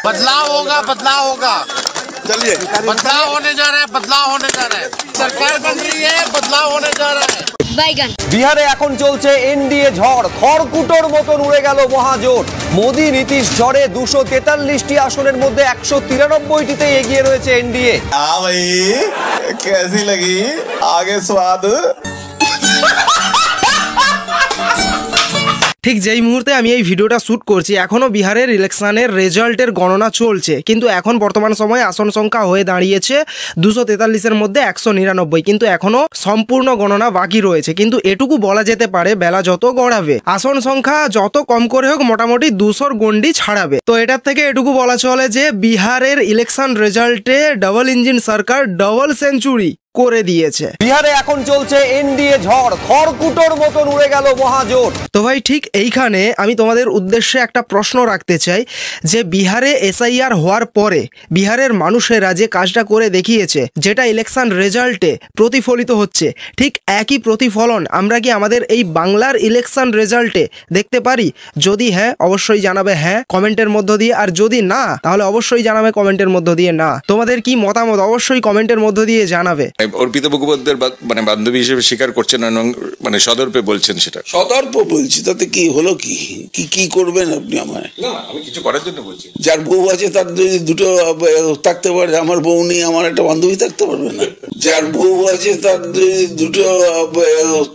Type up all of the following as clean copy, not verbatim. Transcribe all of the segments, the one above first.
बदलाव होगा, बदलाव होगा। चलिए, बदलाव होने जा रहा है, बदलाव होने जा रहा है। सरकार बन रही है, बदलाव होने जा रहा है। বিহারে এখন চলছে এনডিএ ঝড়, খড়কুটোর মতন উড়ে গেল মহাজোট। মোদি নীতিশ ঝড়ে 243টি আসনের মধ্যে 193টিতে এগিয়ে রয়েছে এনডিএ। ভাই কেসি লাগি আগে স্বাদ। ঠিক যেই মুহূর্তে আমি এই ভিডিওটা শ্যুট করছি এখনও বিহারের ইলেকশনের রেজাল্টের গণনা চলছে, কিন্তু এখন বর্তমান সময়ে আসন সংখ্যা হয়ে দাঁড়িয়েছে 243-এর মধ্যে 199, কিন্তু এখনও সম্পূর্ণ গণনা বাকি রয়েছে। কিন্তু এটুকু বলা যেতে পারে বেলা যত গড়াবে আসন সংখ্যা যত কম করে হোক মোটামুটি 200-র গন্ডি ছাড়াবে। তো এটার থেকে এটুকু বলা চলে যে বিহারের ইলেকশন রেজাল্টে ডাবল ইঞ্জিন সরকার ডাবল সেঞ্চুরি করে দিয়েছে। বিহারে এখন চলছে এনডিএ ঝড়, খড়কুটোর মতন উড়ে গেল মহাজোট। তো ভাই ঠিক এইখানে আমি তোমাদের উদ্দেশ্যে একটা প্রশ্ন রাখতে চাই যে বিহারে এসআইআর হওয়ার পরে বিহারের মানুষেরা যে কাজটা করে দেখিয়েছে, যেটা ইলেকশন রেজাল্টে প্রতিফলিত হচ্ছে, ঠিক একই প্রতিফলন আমরা কি আমাদের এই বাংলার ইলেকশন রেজাল্টে দেখতে পারি? যদি হ্যাঁ অবশ্যই জানাবে হ্যাঁ কমেন্টের মধ্য দিয়ে, আর যদি না তাহলে অবশ্যই জানাবে কমেন্টের মধ্য দিয়ে না। তোমাদের কি মতামত অবশ্যই কমেন্টের মধ্য দিয়ে জানাবে। অর্পিতা মুখোপাধ্যায়ের মানে বান্ধবী হিসেবে স্বীকার করছেন এবং মানে সদর্পে বলছেন, সেটা সদর্প বলছি, তাতে কি হলো? কি করবেন আপনি? আমার না, আমি কিছু করার জন্য বলছি। যার বউ আছে তার যদি দুটো থাকতে পারে, আমার বউ নেই, আমার একটা বান্ধবী থাকতে পারবে না? যার বউ আছে তার যদি দুটো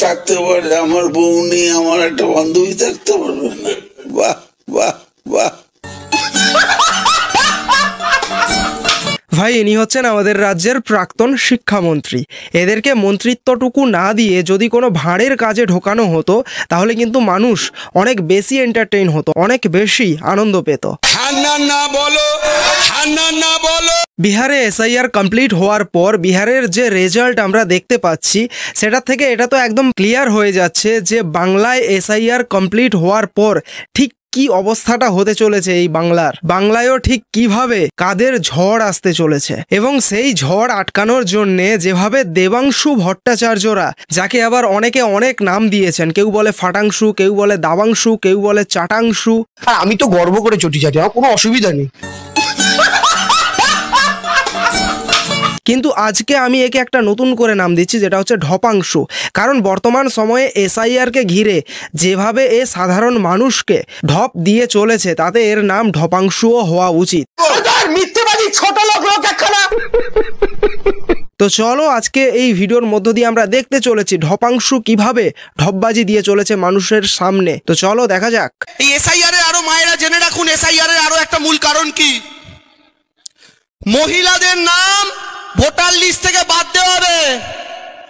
থাকতে পারে, আমার বউ নেই, আমার একটা বান্ধবী থাকতে পারবে না? বাহ বাহ বাহ। ভাই ইনি হচ্ছেন আমাদের রাজ্যের প্রাক্তন শিক্ষামন্ত্রী। এদেরকে মন্ত্রিত্বটুকু না দিয়ে যদি কোনো ভাঁড়ের কাজে ঢোকানো হতো তাহলে কিন্তু মানুষ অনেক বেশি এন্টারটেইন হতো, অনেক বেশি আনন্দ পেত। বিহারে এসআইআর কমপ্লিট হওয়ার পর বিহারের যে রেজাল্ট আমরা দেখতে পাচ্ছি সেটা থেকে এটা তো একদম ক্লিয়ার হয়ে যাচ্ছে যে বাংলায় এসআইআর কমপ্লিট হওয়ার পর ঠিক কি অবস্থাটা হতে চলেছে এই বাংলায়ও ঠিক কিভাবে কাদের ঝড় আসতে চলেছে, এবং সেই ঝড় আটকানোর জন্যে যেভাবে দেবাংশু ভট্টাচার্যরা, যাকে আবার অনেকে অনেক নাম দিয়েছেন, কেউ বলে ফাটাংশু, কেউ বলে দাবাংশু, কেউ বলে চাটাংশু। আমি তো গর্ব করে চটি চাটি, আমার কোনো অসুবিধা নেই। কিন্তু আজকে আমি একে একটা নতুন করে নাম দিচ্ছি, যেটা হচ্ছে ঢপাংশু। কারণ বর্তমান সময়ে এসআইআরকে ঘিরে যেভাবে এ সাধারণ মানুষকে ঢপ দিয়ে চলেছে তাতে এর নাম ঢপাংশুও হওয়া উচিত। তো চলো আজকে এই ভিডিওর মধ্য দিয়ে আমরা দেখতে চলেছি ঢপাংশু কিভাবে ঢপবাজি দিয়ে চলেছে মানুষের সামনে। তো চলো দেখা যাক। এই এসআইআর এর আরো মায়েরা জেনে রাখুন, এসআইআর এর আরো একটা মূল কারণ কি, মহিলাদের নাম ভোটার লিস্ট থেকে বাদ দেওয়া হবে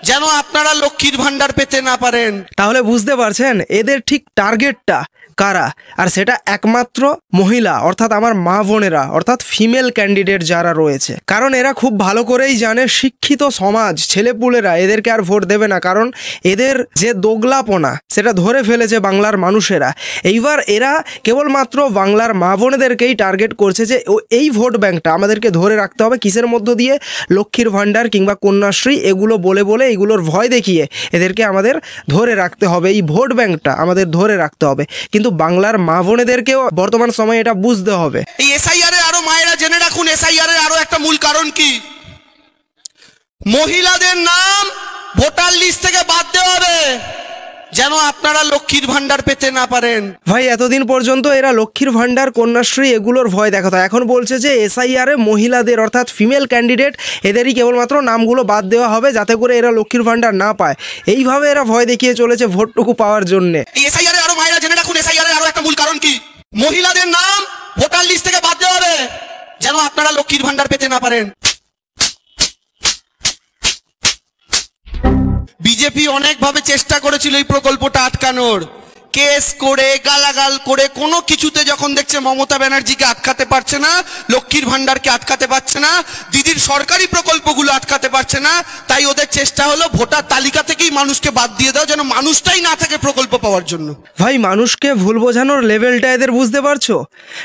যেন আপনারা লক্ষ্মীর ভান্ডার পেতে না পারেন। তাহলে বুঝতে পারছেন এদের ঠিক টার্গেটটা কারা, আর সেটা একমাত্র মহিলা, অর্থাৎ আমার মা বোনেরা, অর্থাৎ ফিমেল ক্যান্ডিডেট যারা রয়েছে। কারণ এরা খুব ভালো করেই জানে শিক্ষিত সমাজ ছেলেপুলেরা এদেরকে আর ভোট দেবে না, কারণ এদের যে দোগলাপনা সেটা ধরে ফেলেছে বাংলার মানুষেরা। এইবার এরা কেবলমাত্র বাংলার মা বোনেদেরকেই টার্গেট করছে যে এই ভোট ব্যাংকটা আমাদেরকে ধরে রাখতে হবে। কিসের মধ্য দিয়ে? লক্ষ্মীর ভান্ডার কিংবা কন্যাশ্রী এগুলো বলে বলে এগুলোর ভয় দেখিয়ে এদেরকে আমাদের ধরে রাখতে হবে, এই ভোট ব্যাংকটা আমাদের ধরে রাখতে হবে। কিন্তু বাংলার মা বোনেদেরকেও বর্তমান সময়ে এটা বুঝতে হবে। এই এসআইআর এর আরো মায়েরা জেনে রাখুন, এসআইআর এর আরো একটা মূল কারণ কি, মহিলাদের নাম ভোটার লিস্ট থেকে বাদ দেওয়া হবে যেন আপনারা লক্ষ্মীর ভান্ডার পেতে না পারেন। ভাই এতদিন পর্যন্ত এরা লক্ষ্মীর ভান্ডার কন্যাশ্রী এগুলোর ভয় দেখাতো, এখন বলছে যে এসআইআর এ মহিলাদের অর্থাৎ ফিমেল ক্যান্ডিডেট এদেরই কেবলমাত্র নামগুলো বাদ দেওয়া হবে যাতে করে এরা লক্ষ্মীর ভান্ডার না পায়। এইভাবে এরা ভয় দেখিয়ে চলেছে ভোটটুকু পাওয়ার জন্য। এই এসআইআর এর আরো মায়েরা জেনে রাখুন, এসআইআর এর আরো একটা মূল কারণ কি, মহিলাদের নাম ভোটার লিস্ট থেকে বাদ দেওয়া হবে যেন আপনারা লক্ষ্মীর ভান্ডার পেতে না পারেন। বিজেপি অনেকভাবে চেষ্টা করেছিল এই প্রকল্পটা আটকানোর, কেস করে গালাগাল করে কোনো কিছুতে যখন দেখছে মমতা ব্যানার্জিকে আটকাতে পারছে না, লক্ষ্মীর ভান্ডারকে আটকাতে পারছে না, দিদির সরকারি প্রকল্পগুলো আটকাতে পারছে না, তাই ওদের চেষ্টা হলো ভোটার তালিকা থেকেই মানুষকে বাদ দিয়ে দাও যেন মানুষটাই না থাকে প্রকল্প পাওয়ার জন্য। ভাই মানুষকে ভুল বোঝানোর লেভেলটা এদের বুঝতে পারছো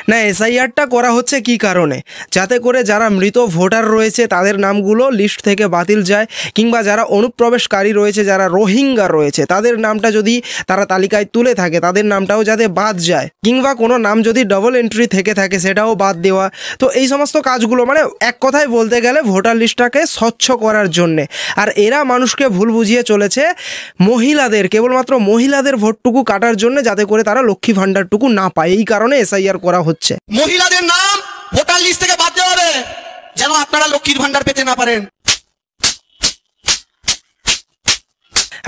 না? এসআইআরটা করা হচ্ছে কি কারণে? যাতে করে যারা মৃত ভোটার রয়েছে তাদের নামগুলো লিস্ট থেকে বাতিল যায়, কিংবা যারা অনুপ্রবেশকারী রয়েছে, যারা রোহিঙ্গা রয়েছে তাদের নামটা যদি তারা তালিকায় তুলে থাকে তাদের নামটাও যাতে বাদ যায়, কিংবা কোনো নাম যদি ডবল এন্ট্রি থেকে থাকে সেটাও বাদ দেওয়া। তো এই সমস্ত কাজগুলো মানে এক কথায় বলতে গেলে ভোটার লিস্টটাকে স্বচ্ছ করার জন্যে। আর এরা মানুষকে ভুল বুঝিয়ে চলেছে মহিলাদের, কেবলমাত্র মহিলাদের ভোটটুকু কাটার জন্য, যাতে করে তারা লক্ষ্মী ভাণ্ডারটুকু না পায়। এই কারণে এসআইআর করা হচ্ছে। মহিলাদের নাম ভোটার লিস্ট থেকে বাদ দেওয়া হবে যেন আপনারা লক্ষ্মীর ভাণ্ডার পেতে না পারেন।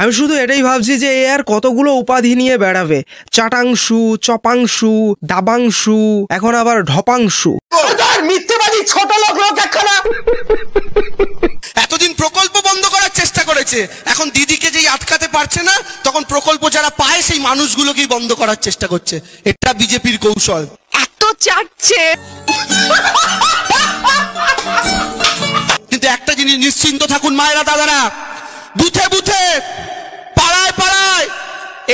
আমি শুধু এটাই ভাবছি যে এ আর কতগুলো উপাধি নিয়ে বেড়াবে, চাটাংশু, চপাংশু, দাবাংশু, এখন আবার ঢপাংশু। মিথ্যেবাদী ছোট লোক একখানা। এতদিন প্রকল্প বন্ধ করার চেষ্টা করেছে, এখন দিদিকে যেই আটকাতে পারছে না, তখন প্রকল্প যারা পায় সেই মানুষগুলোকেই বন্ধ করার চেষ্টা করছে। এটা বিজেপির কৌশল। এত চাটছে। কিন্তু একটা জিনিস নিশ্চিন্ত থাকুন মায়েরা দাদারা, বুথে বুথে, পাড়ায় পাড়ায়,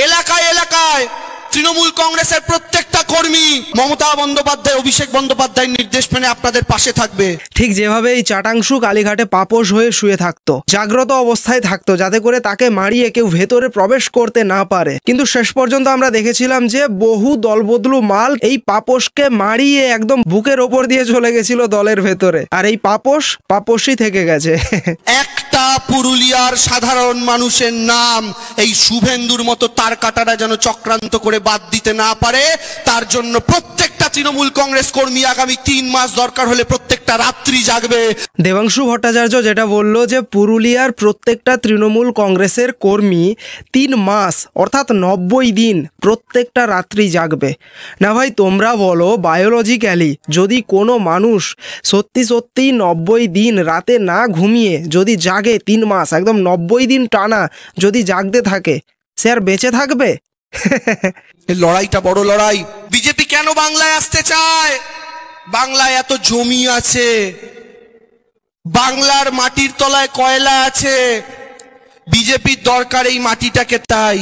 এলাকায় এলাকায় তৃণমূল কংগ্রেসের প্রত্যেকটা কর্মী মমতা বন্দ্যোপাধ্যায়, অভিষেক বন্দ্যোপাধ্যায়ের নির্দেশ মেনে আপনাদের পাশে থাকবে। ঠিক যেভাবে এই চাটাংশু কালীঘাটে পাপোশ হয়ে শুয়ে থাকতো, জাগ্রত অবস্থায় থাকতো, যাতে করে তাকে মারিয়ে কেউ ভেতরে প্রবেশ করতে না পারে। কিন্তু শেষ পর্যন্ত আমরা দেখেছিলাম যে বহু দলবদলু মাল এই পাপোশকে মারিয়ে একদম বুকের ওপর দিয়ে চলে গেছিল দলের ভেতরে, আর এই পাপোশই থেকে গেছে। একটা পুরুলিয়ার সাধারণ মানুষের নাম এই শুভেন্দুর মতো তার কাটারা যেন চক্রান্ত করে বাদ দিতে না পারে, তার জন্য প্রত্যেকটা তৃণমূল কংগ্রেস কর্মী আগামী 3 মাস দরকার হলে প্রত্যেকটা রাত্রি জাগবে। দেবাংশু ভট্টাচার্য যেটা বললো যে পুরুলিয়ার প্রত্যেকটা তৃণমূল কংগ্রেসের কর্মী 3 মাস অর্থাৎ 90 দিন প্রত্যেকটা রাত্রি জাগবে। না ভাই, তোমরা বলো বায়োলজিক্যালি যদি কোনো মানুষ সত্যি 90 দিন রাতে না ঘুমিয়ে যদি জাগে 3 মাস, একদম 90 দিন টানা যদি জাগতে থাকে, সে আর বেঁচে থাকবে? এই লড়াইটা বড় লড়াই। বিজেপি কেন বাংলায় আসতে চায়? বাংলায় এত জমি আছে, বাংলার মাটির তলায় কয়লা আছে, বিজেপির দরকার এই মাটিটাকে। তাই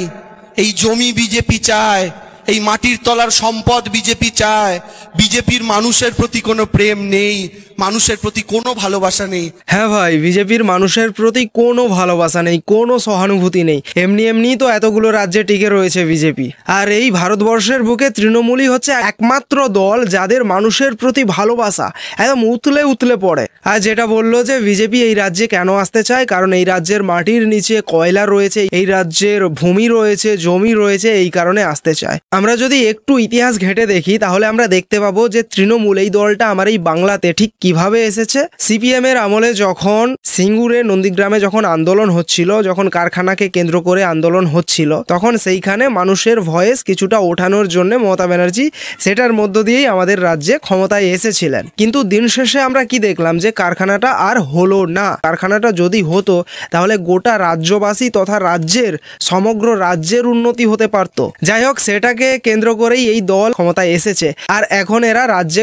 এই জমি বিজেপি চায়, এই মাটির তলার সম্পদ বিজেপি চায়। বিজেপির মানুষের প্রতি কোনো প্রেম নেই, মানুষের প্রতি কোনো ভালোবাসা নেই। হ্যাঁ ভাই, বিজেপির মানুষের প্রতি কোনো ভালোবাসা নেই, কোনো সহানুভূতি নেই। এমনি তো এতগুলো রাজ্যে টিকে রয়েছে বিজেপি। আর এই ভারতবর্ষের বুকে তৃণমূলই হচ্ছে একমাত্র দল যাদের মানুষের প্রতি ভালোবাসা একদম উতলে উতলে পড়ে। আর যেটা বললো যে বিজেপি এই রাজ্যে কেন আসতে চায়, কারণ এই রাজ্যের মাটির নিচে কয়লা রয়েছে, এই রাজ্যের ভূমি রয়েছে, জমি রয়েছে, এই কারণে আসতে চায়। আমরা যদি একটু ইতিহাস ঘেঁটে দেখি তাহলে আমরা দেখতে পাবো যে তৃণমূল এই দলটা আমার এই বাংলাতে ঠিক কিভাবে এসেছে। সিপিএম এর আমলে যখন সিঙ্গুরে নন্দীগ্রামে যখন আন্দোলন হচ্ছিল, যখন কারখানাকে কেন্দ্র করে আন্দোলন হচ্ছিল, তখন সেইখানে মানুষের ভয়েস কিছুটা ওঠানোর জন্য মমতা ব্যানার্জি সেটার মধ্য দিয়েই আমাদের রাজ্যে ক্ষমতায় এসেছিলেন। কিন্তু দিন শেষে আমরা কি দেখলাম যে কারখানাটা আর হলো না। কারখানাটা যদি হতো তাহলে গোটা রাজ্যবাসী তথা রাজ্যের সমগ্র রাজ্যের উন্নতি হতে পারত। যাই হোক, সেটাকে কেন্দ্র করেই এই দল ক্ষমতায় এসেছে। আর এখন এরা রাজ্যে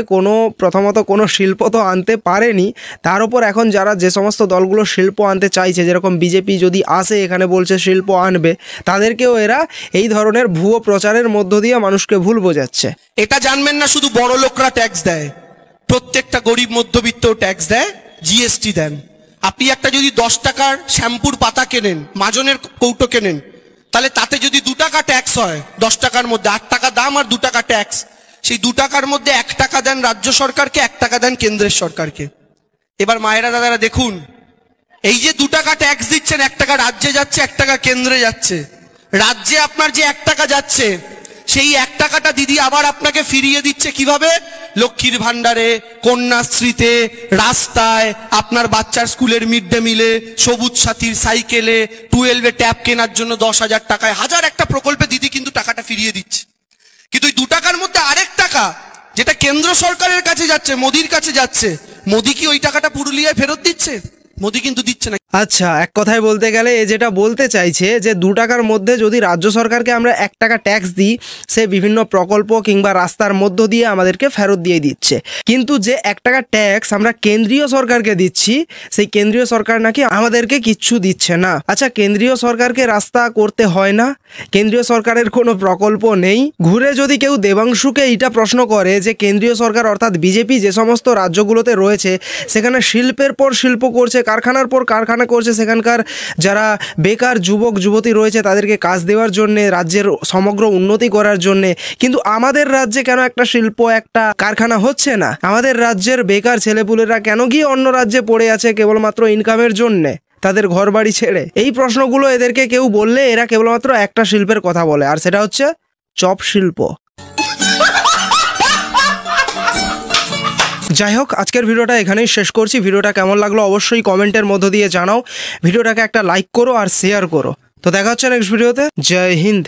প্রথমত কোনো শিল্প তো আনতে পারেনি, তার উপর এখন যারা যে সমস্ত দলগুলো শিল্প আনতে চাইছে, যেরকম বিজেপি যদি আসে এখানে বলছে শিল্প আনবে, তাদেরকেও এরা এই ধরনের ভুয়ো প্রচারের মধ্য দিয়ে মানুষকে ভুল বোঝাচ্ছে। এটা জানবেন না শুধু বড় লোকরা ট্যাক্স দেয়, প্রত্যেকটা গরিব মধ্যবিত্ত ট্যাক্স দেয়, জিএসটি দেন। আপনি একটা যদি 10 টাকার শ্যাম্পুর পাতা কেনেন, মাজনের কৌটো কেনেন, তাহলে তাতে যদি 2 টাকা ট্যাক্স হয়, 10 টাকার মধ্যে 8 টাকা দাম আর 2 টাকা ট্যাক্স, সেই 2 টাকার মধ্যে 1 টাকা দেন রাজ্য সরকারকে, 1 টাকা দেন কেন্দ্রের সরকারকে। এবার মায়েরা দাদারা দেখুন, এই যে 2 টাকা ট্যাক্স দিচ্ছেন, 1 টাকা রাজ্যে যাচ্ছে, 1 টাকা কেন্দ্রে যাচ্ছে। রাজ্যে আপনার যে 1 টাকা যাচ্ছে, সেই 1 টাকাটা দিদি আবার আপনাকে ফিরিয়ে দিচ্ছে কিভাবে? লক্ষ্মীর ভান্ডারে, কন্যাশ্রীতে, রাস্তায়, আপনার বাচ্চার স্কুলের মিড ডে মিলে, সবুজ সাথীর সাইকেলে, 12-এ ট্যাব কেনার জন্য 10,000 টাকায়, হাজার একটা প্রকল্পে দিদি কিন্তু টাকাটা ফিরিয়ে দিচ্ছে। কিন্তু ওই 2 টাকার মধ্যে আরেক টাকা যেটা কেন্দ্র সরকারের কাছে যাচ্ছে, মোদির কাছে যাচ্ছে, মোদি কি ওই টাকাটা পুরুলিয়ায় ফেরত দিচ্ছে? মোদি কিন্তু দিচ্ছে না। আচ্ছা, এক কথায় বলতে গেলে এ যেটা বলতে চাইছে যে 2 টাকার মধ্যে যদি রাজ্য সরকারকে আমরা 1 টাকা ট্যাক্স দিই, সে বিভিন্ন প্রকল্প কিংবা রাস্তার মধ্য দিয়ে আমাদেরকে ফেরত দিয়ে দিচ্ছে। কিন্তু যে 1 টাকা ট্যাক্স আমরা কেন্দ্রীয় সরকারকে দিচ্ছি, সেই কেন্দ্রীয় সরকার নাকি আমাদেরকে কিচ্ছু দিচ্ছে না। আচ্ছা, কেন্দ্রীয় সরকারকে রাস্তা করতে হয় না? কেন্দ্রীয় সরকারের কোনো প্রকল্প নেই? ঘুরে যদি কেউ দেবাংশুকে এটা প্রশ্ন করে যে কেন্দ্রীয় সরকার অর্থাৎ বিজেপি যে সমস্ত রাজ্যগুলোতে রয়েছে সেখানে শিল্পের পর শিল্প করছে, কারখানার পর কারখানা করছে, সেখানকার যারা বেকার যুবক যুবতী রয়েছে তাদেরকে কাজ দেওয়ার জন্যে, রাজ্যের সমগ্র উন্নতি করার জন্যে। কিন্তু আমাদের রাজ্যে কেন একটা শিল্প, একটা কারখানা হচ্ছে না? আমাদের রাজ্যের বেকার ছেলেপুলেরা কেন গিয়ে অন্য রাজ্যে পড়ে আছে কেবলমাত্র ইনকামের জন্যে, তাদের ঘর বাড়ি ছেড়ে? এই প্রশ্নগুলো এদেরকে কেউ বললে এরা কেবলমাত্র একটা শিল্পের কথা বলে, আর সেটা হচ্ছে চপ শিল্প। যাই হোক, আজকের ভিডিওটা এখানেই শেষ করছি। ভিডিওটা কেমন লাগলো অবশ্যই কমেন্টের মধ্য দিয়ে জানাও। ভিডিওটাকে একটা লাইক করো আর শেয়ার করো। তো দেখা হচ্ছে নেক্সট ভিডিওতে। জয় হিন্দ।